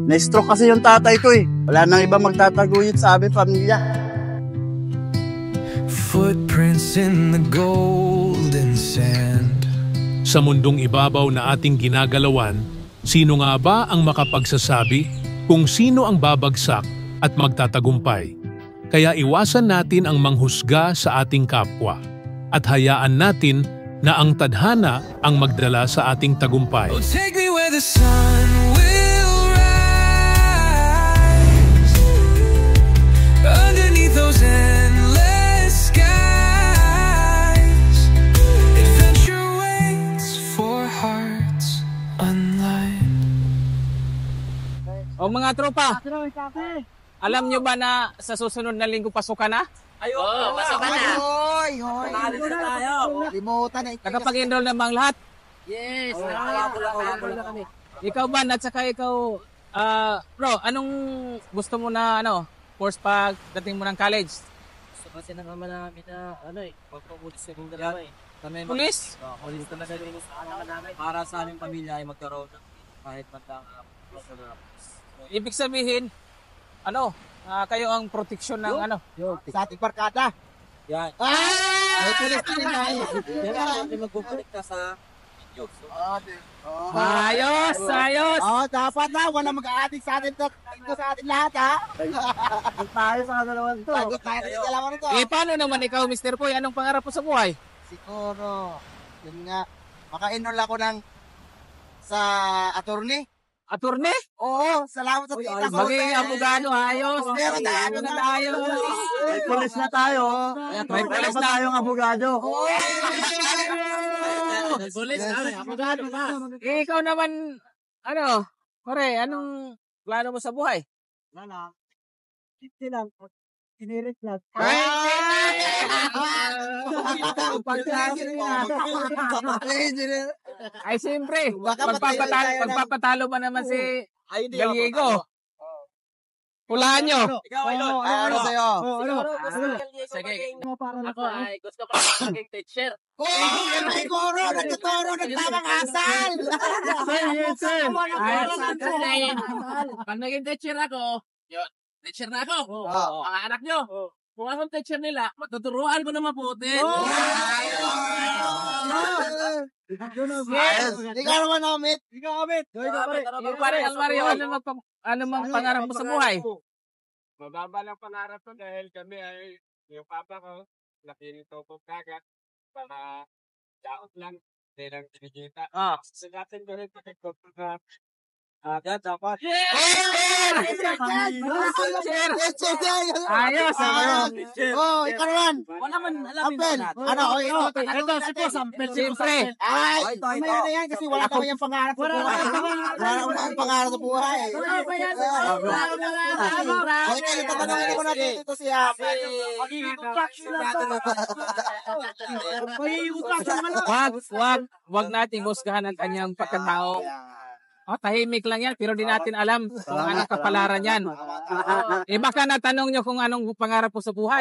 Na-stroke kasi yung tatay ko eh. Wala nang iba magtataguyod sa aming pamilya. Footprints in the golden sand. Sa mundong ibabaw na ating ginagalawan, sino nga ba ang makapagsasabi kung sino ang babagsak at magtatagumpay? Kaya iwasan natin ang manghusga sa ating kapwa at hayaan natin na ang tadhana ang magdala sa ating tagumpay. Oh, take me where the sun will rise, underneath those endless skies. Adventure waits for hearts unlined. O mga tropa, alam nyo ba na sa susunod na linggo pasukan na? Pasok ka na. Hoy! Nakalis na tayo. Limutan na ito. Nakapag-enroll na bang lahat? Yes, nakakapula kami. Ikaw ba, at saka ikaw, bro, anong gusto mo na, course pag dating mo ng college? So kasi naman namin na, magpapulis sa yung dalawa eh. Kami, Pulis? Pulis talaga yung namin. Para sa aming pamilya ay magkaroon ng kahit matang Ibig sabihin, kayo ang proteksyon ng Sa ating barkada. yan. Ay, pulis na rin tayo. Yan, kami magbubulik na sa inyo. So, Ayos! Dapat na. Wala mag-aadik sa atin to. Ito sa atin lahat, ha? Tayo sa dalawang to. Tagot tayo sa dalawang to. Paano naman ikaw, Mr. Poy? Anong pangarap mo sa buhay? Siguro, yun nga. Maka-enroll ako sa attorney. Attorney? Oo, salamat sa tita ko. Magiging abogado, ayos. Meron na tayo. May pulis na tayo. May pulis na tayong abogado. pulis na, abogado pa. Ikaw naman, pare, anong plano mo sa buhay? Wala. Hindi lang. Sinirit lang. Ay, siyempre. Pagpapatalo pa naman si Gallego. Hulaan nyo. Ikaw, Ano sa'yo? Sige. Ako ay gusto ko maging teacher. Siguro, nagtuturo ng tamang asal. Pag naging teacher ako, teacher na ako. Mga anak nyo. Kung akong teacher nila, matuturuan ko na mabuti. Ikaw naman, Amit. Yung pare, Almario, ano mang pangarap mo sa buhay? Mababa lang pangarap ko dahil kami ay yung papa ko, nakinito po kagat para daot lang, hindi lang kinikita. Sa natin ko rin pakikot na dapat. Ayos, Ikaw naman. Wala man alam Ampel. Ito, si po, Ampel. Siyempre. Ay, mamaya na yan kasi wala kami yung pangarap sa buhay. Wala kami yung pangarap sa buhay. Ay, tatanungin ko natin ito si Ampel. Wag nating husgahan ang kanyang pagkatao. Tahimik lang yan, pero di natin alam kung anong kapalaran yan. Baka natanong nyo kung anong pangarap po sa buhay.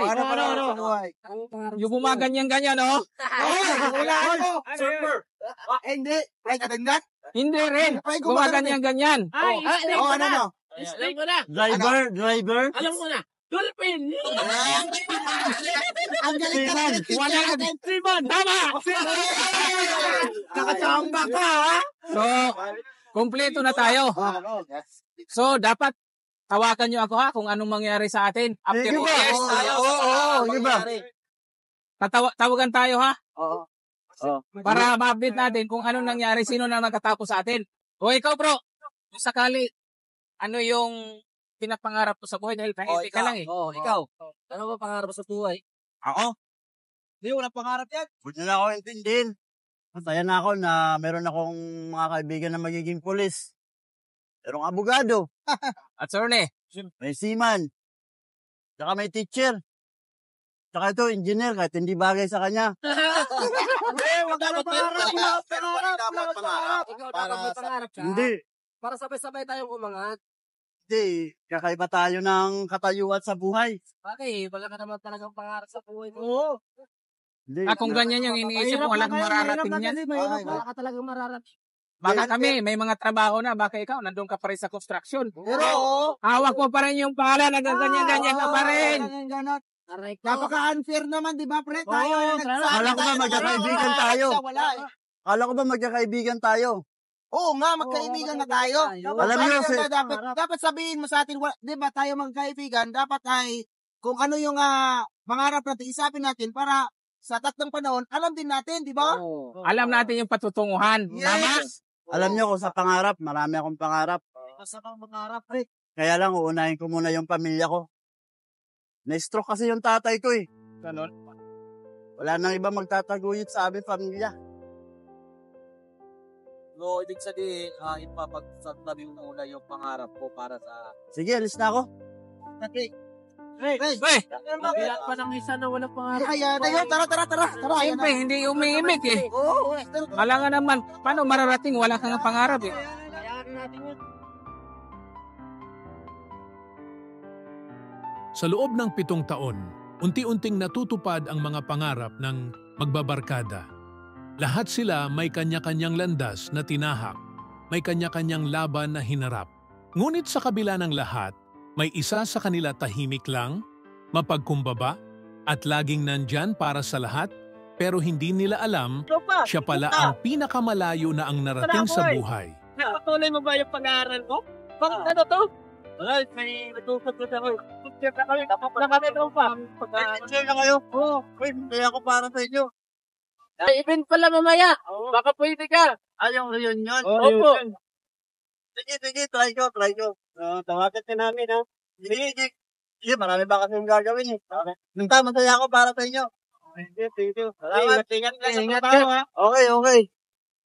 Yung gumaganyan-ganyan, Wala ako. Hindi. Ay, kadagdag? Hindi rin. Gumaganyan-ganyan. Ano? Alam ko na. Driver. Alam ko na. Dolphin! Ang galing ka na. Wala ka din. Tama! Nakachamba ka, ha? So, kompleto na tayo. So, dapat tawakan nyo ako kung anong mangyari sa atin. After 2 years. Tawagan tayo Oo. para ma-update natin kung anong nangyari, sino na nagkatapos sa atin. O ikaw bro, kung sakali, ano yung pinapangarap mo sa buhay dahil tahimik ka lang eh. Ikaw. Ano ba pangarap mo sa buhay? Ako? Hindi, walang pangarap yan. Huwag na ako intindihin. Masaya na ako na meron akong mga kaibigan na magiging pulis. Merong abogado. Attorney. May seaman. Tsaka may teacher. Tsaka ito, engineer, kahit hindi bagay sa kanya. Huwag dapat pangarap. Ikaw dapat may pangarap ka. Hindi. Para sabay-sabay tayong umangat. Hindi. Kakaiba tayo ng katayuan sa buhay. Bakit? Wala ka naman talagang pangarap sa buhay mo. Oo. Hindi. Kung ganyan yung iniisip mo, wala kang mararating yan. Wala ka talagang mararating. Baka kami, may mga trabaho na, baka ikaw, nandun ka pa rin sa construction. Pero, Hawak mo pa rin yung pangalan, ganyan-ganyan ka pa rin. Ganon. Napaka-unfair naman, di ba, pre? Tayo, Kala ko ba magkakaibigan tayo? Wala eh. Kala ko ba magkakaibigan tayo? Oo nga, magkaibigan na tayo. Alam niyo, Dapat sabihin mo sa atin, di ba tayo magkaibigan, dapat ay kung ano yung pangarap natin, isapin natin para sa tatlong panahon, alam din natin, di ba? Alam natin yung patutunguhan. Tama? Alam niyo kung sa pangarap, marami akong pangarap. Basta kang pangarap, pre. Kaya lang, uunahin ko muna yung pamilya ko. Na-stroke kasi yung tatay ko eh. Ganon. Wala nang iba magtataguyod sa aming pamilya. So, ibig sabihin, ipapagsasabi mo muna yung pangarap ko para sa... Sige, alis na ako. Pre, Mabiyak pa ng isa na walang pangarap. ayan, ayan, tara. Siyempre, hindi umiimik eh. Oo, Wala nga naman, paano mararating? Wala kang pangarap eh. Sa loob ng 7 taon, unti-unting natutupad ang mga pangarap ng magbabarkada. Lahat sila may kanya-kanyang landas na tinahak, may kanya-kanyang laban na hinarap. Ngunit sa kabila ng lahat, may isa sa kanila tahimik lang, mapagkumbaba, at laging nandyan para sa lahat, pero hindi nila alam, siya pala ang pinakamalayo na ang narating sa buhay. Patuloy mo ba yung pag-aaral ko? Bakit ano to? Ay, may natupad ko ako. Check na kami. Nakakita pa. Enjoy na kayo. Oo. Wait, kaya ako para sa inyo. Ay, event pala mamaya. Baka pwede ka. Yung reunion. Opo. Sige, try ko. Tawagan din namin, ha? Sige, marami ba kasi yung gagawin eh. Basta, masaya ako para sa inyo. Thank you. Salamat. Ingat ka sa Ingat trabaho, ka. ha? Okay.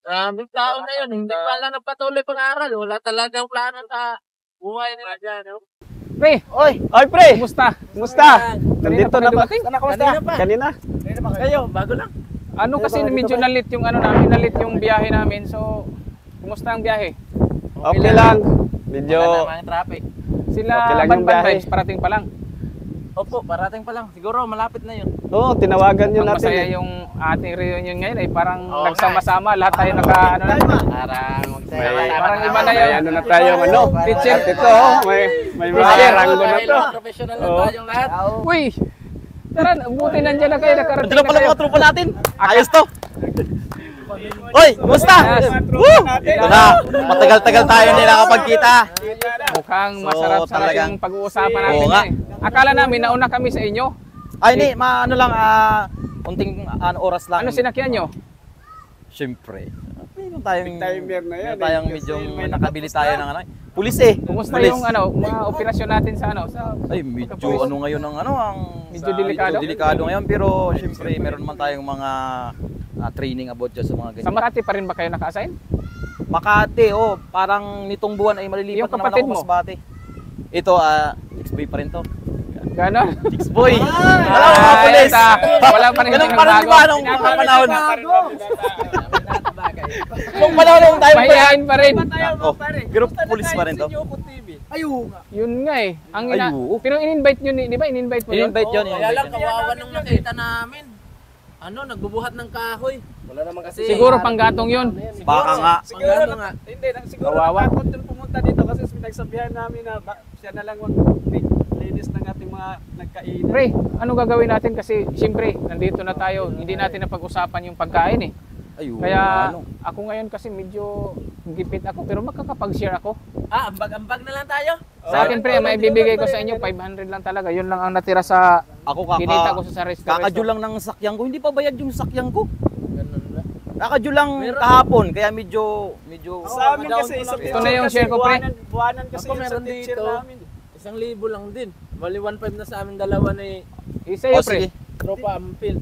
Maraming tao na yun. Hindi pa lang nagpatuloy pag-aaral. Wala talagang plano sa buhay nila dyan. No? Pre, Oy, pre! kumusta? Nandito na ba? Kanina? Kayo, bago lang. Ano kasi medyo nalit yung ano namin, nalit yung biyahe namin. So, kumusta ang biyahe? Okay lang. Medyo... Wala namang traffic. Sila Okay lang yung Banban biyahe. Vibes, parating pa lang. Opo, parating pa lang. Siguro malapit na yun. Oo, tinawagan nyo Ang natin. masaya yung ating reunion ngayon ay parang nagsama-sama, lahat tayo naka ano na. Parang iba na yun. Ano na tayo, ano? Teacher. At ito, may mga ranggo na to. Professional na tayong lahat. Uy! Tara, buti nandiyan na kayo, nakarating Ito na na pala kayo. mga trupa natin. Ayos to. Hoy, kumusta? Woo! Ito na, matagal-tagal tayo nila nakapagkita. Mukhang So, masarap-sarap talagang- yung pag-uusapan natin Oo nga. ngayon. Akala namin nauna kami sa inyo. Ay, hindi, ano lang, unting oras lang. Ano sinakyan nyo? Siyempre. Meron tayong timer na yan, meron tayong medyo nakabili tayo ng ano. Pulis eh. Kumusta Pulis. yung ano, mga operasyon natin sa ano? Sa Ay, medyo ano ngayon ang ang Medyo delikado? Medyo delikado ngayon, pero siyempre meron naman tayong mga training about dyan sa mga ganyan. Sa Makati pa rin ba kayo naka-assign? Makati, parang nitong buwan ay malilipat Yung na naman kapatid ako mo? Masbate. Ito, ex-boy pa rin to. Ganon? Ex-boy! Hello, Ah, mga pulis! ito. Wala pa rin Ganun yung pa rin bago. ba nung mga panahon? Nung panahon nung tayo Mahihain pa rin. pero pulis pa rin to. Yun nga eh. Ang Ay, oo. pero in-invite nyo, di ba? In-invite mo yun? In-invite yun. Kaya lang kawawa nung nakita namin. Nagbubuhat ng kahoy. Wala naman kasi. Siguro panggatong yun. Baka nga. Pangano nga. Hindi, siguro Kawawa. nakakot pumunta dito kasi pinagsabihan namin na siya na lang linis ng ating mga nagkainan. Pre, ano gagawin natin kasi siyempre, nandito na tayo. Hindi natin napag-usapan yung pagkain eh. Ayun, Kaya ano. ako ngayon kasi medyo gipit ako pero makakapag-share ako. Ambag-ambag na lang tayo. Sa akin pre, may bibigay ko sa inyo 500 lang talaga. Yun lang ang natira sa Ako kinita ko sa restaurant. kakadyo lang ng sakyan ko. Hindi pa bayad yung sakyan ko. Ganun na. Kakadyo lang kahapon. Kaya medyo Sa amin kasi Ito na yung share ko, pre. Buwanan kasi Ako yung sa meron teacher dito. namin. 1,000 lang din. Bali 1,500 na sa amin dalawa ni Isa yun pre. sige. Tropa Ampil.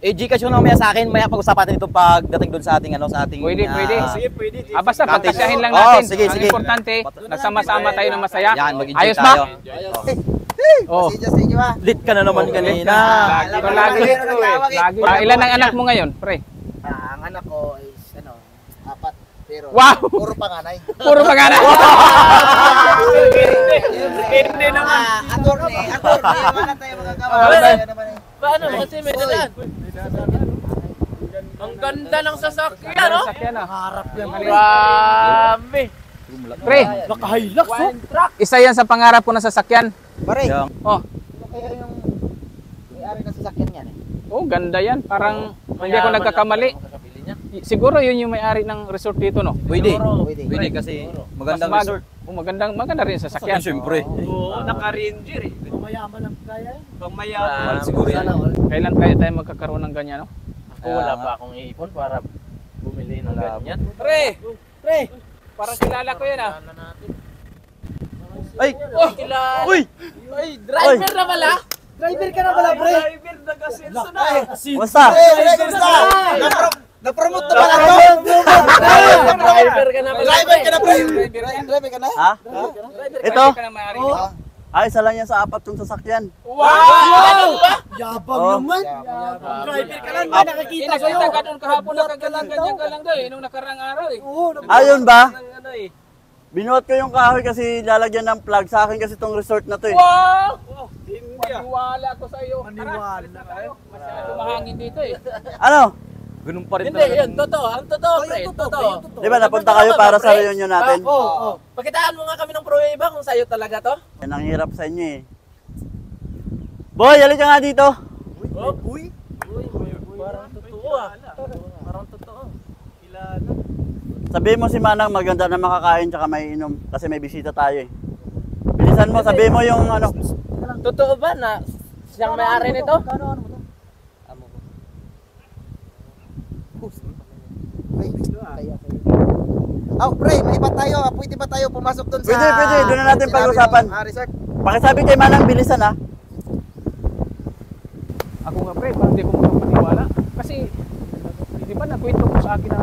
Gcash mo na mamaya sa akin. Maya pag-usapan natin ito pagdating doon sa ating Pwede, pwede. Sige, pwede. Basta Cottage. pagkasyahin lang Oo, natin. sige, Ang sige. importante, nagsama-sama tayo ng masaya. Yan, mag-enjoy Ayos tayo. ba? Oh. Lit ka na naman kanina. Ito lagi. Lagi. Ilan ang anak mo ngayon, pre? Ang anak ko is, 4. Pero, Wow! puro panganay. Puro pagana. Hindi naman. Attorney. Wala tayo magagawa. Wala tayo. Naman eh. Paano? Kasi may dalaan. Ang ganda ng sasakyan, no? Sasakyan ah. Harap yan. Grabe. Pre, Naka-Hilux, One truck. isa yan sa pangarap ko na sasakyan. Pare, Oh, kaya yung may-ari ng sasakyan yan eh. oh ganda yan. Parang hindi ako nagkakamali. Siguro yun yung may-ari ng resort dito, no? Pwede. Pwede. Pwede kasi magandang Mas resort. maganda rin yung sasakyan. Siyempre. Oo, naka-ranger eh. Mayaman ang kaya. Pangmayaman. Siguro yan. Kailan kaya tayo magkakaroon ng ganyan, no? Ako wala pa akong iipon para bumili ng ganyan. Pre! Parang kilala ko yan ah. Ay! Oh, kilala. Uy! Ay, driver na pala. Driver ka na pala, pre. Driver na kasenso na. Basta! Na-promote na pala to. Driver ka na pala. Driver ka na, pre. Driver yan. Driver ka na? Ha? Ito? Driver ka na may-ari nito. Ay, isa lang yan sa 4 yung sasakyan. Wow! Yabang Oh. naman. Driver ka lang, may nakikita sa'yo. Inakita ka doon kahapon nakagalang-ganyan ka lang daw eh, nung nakarang araw eh. Ayun ba? Binuhat ko yung kahoy kasi lalagyan ng plug. Sa akin kasi itong resort na to eh. Wow! Maniwala ko sa iyo. Maniwala tayo. Masyado mahangin dito eh. Ano? Ganun pa rin Hindi, yun, totoo. Ang totoo, pre. Totoo. Di ba napunta kayo para sa reunion natin? Oo. Pakitaan mo nga kami ng pruweba kung sa'yo talaga to. Yan ang hirap sa inyo eh. Boy, halika nga dito. Uy, parang totoo ah. Parang totoo. Sabihin mo si Manang maganda na makakain tsaka may inom kasi may bisita tayo eh. Bilisan mo, sabihin mo yung ano. Totoo ba na siyang may-ari nito? Oh, pre, may iba tayo. Pwede ba tayo pumasok doon sa... Pwede. Doon na natin pag-usapan. Resort. Pakisabi kay Manang, bilisan ha. Ako nga pre, parang hindi ko makapaniwala. Kasi, di ba nagkwento ko sa akin na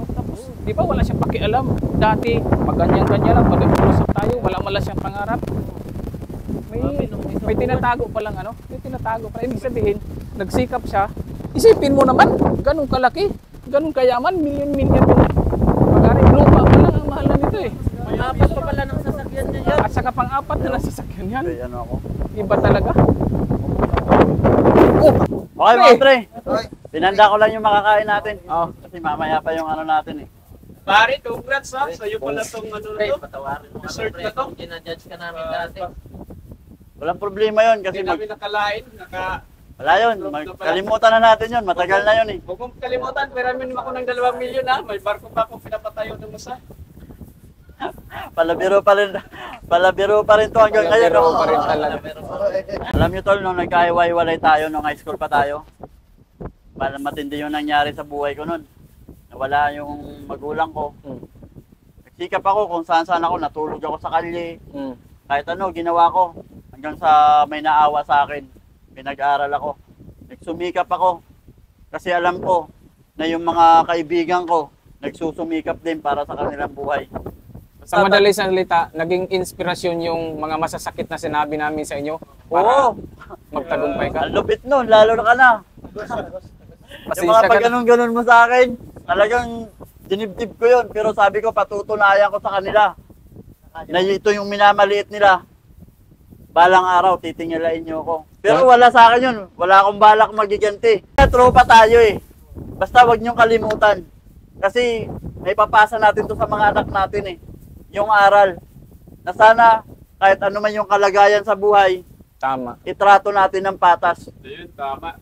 tapos, di ba wala siyang pakialam. Dati, maganyan-ganyan lang, pag nag-usap tayo, wala siyang pangarap. May tinatago pa lang may tinatago pa. Ibig sabihin, nagsikap siya. Isipin mo naman, ganun kalaki, ganun kayaman, milyon-milyon yung pag-ari. Lupa pa lang ang mahal na nito eh. Pang-apat pa pala ng sasakyan niya yan. At saka pang-apat na sasakyan yan. Okay, ano ako. Iba talaga. Okay mga pre, Okay. pinanda ko lang yung makakain natin. Oh. Kasi mamaya pa yung ano natin eh. Pare, congrats ha. Sa'yo pala tong ano Pre, to. patawarin mo Resort kami, na pre. to. Kung ginajudge ka namin dati. Walang problema yun kasi Hindi namin nakalain. wala yun. Kalimutan na natin yun. Matagal na yun eh. Huwag mong kalimutan, peramin mo ako ng 2 milyon ha. May barko pa akong pinapatayo ng masa. Palabiro pa rin to hanggang ngayon. Pero no? pa rin talaga. Alam nyo tol, nung nagkaiwalay tayo, nung high school pa tayo, matindi yung nangyari sa buhay ko nun. Nawala yung magulang ko. Nagsikap ako kung saan ako, natulog ako sa kalye. Kahit ano, ginawa ko. Hanggang sa may naawa sa akin. Pinag-aral ako. Nagsumikap ako. Kasi alam ko na yung mga kaibigan ko, nagsusumikap din para sa kanilang buhay. Sa madaling salita, naging inspirasyon yung mga masasakit na sinabi namin sa inyo para Oo! magtagumpay ka. Ang lupit nun, lalo na ka na. Yung mga pag ganun mo sa akin, talagang dinibdib ko yun. Pero sabi ko, patutunayan ko sa kanila na ito yung minamaliit nila. Balang araw, titingalain nyo ako. Pero wala sa akin yun. Wala akong balak magiganti. Tropa tayo eh. Basta wag nyong kalimutan. Kasi may papasa natin to sa mga anak natin eh. Yung aral. Na sana kahit ano man yung kalagayan sa buhay, Tama. itrato natin ng patas. Ayun, tama.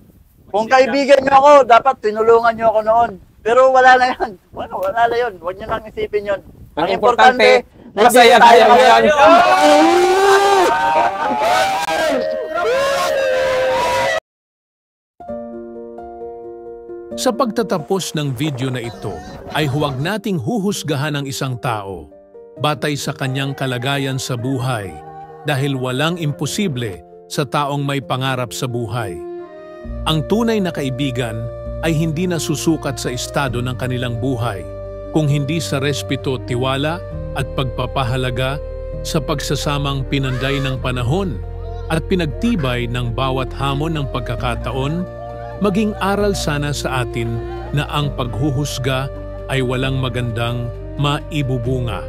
Kung kaibigan nyo ako, dapat tinulungan nyo ako noon. Pero wala na yan. Wala na yun. Huwag nyo nang isipin yun. Ang importante, masaya nandito tayo ngayon. Sa pagtatapos ng video na ito ay huwag nating huhusgahan ang isang tao batay sa kanyang kalagayan sa buhay dahil walang imposible sa taong may pangarap sa buhay. Ang tunay na kaibigan ay hindi nasusukat sa estado ng kanilang buhay kung hindi sa respeto, tiwala at pagpapahalaga sa pagsasamang pinanday ng panahon at pinagtibay ng bawat hamon ng pagkakataon. Maging aral sana sa atin na ang paghuhusga ay walang magandang maibubunga.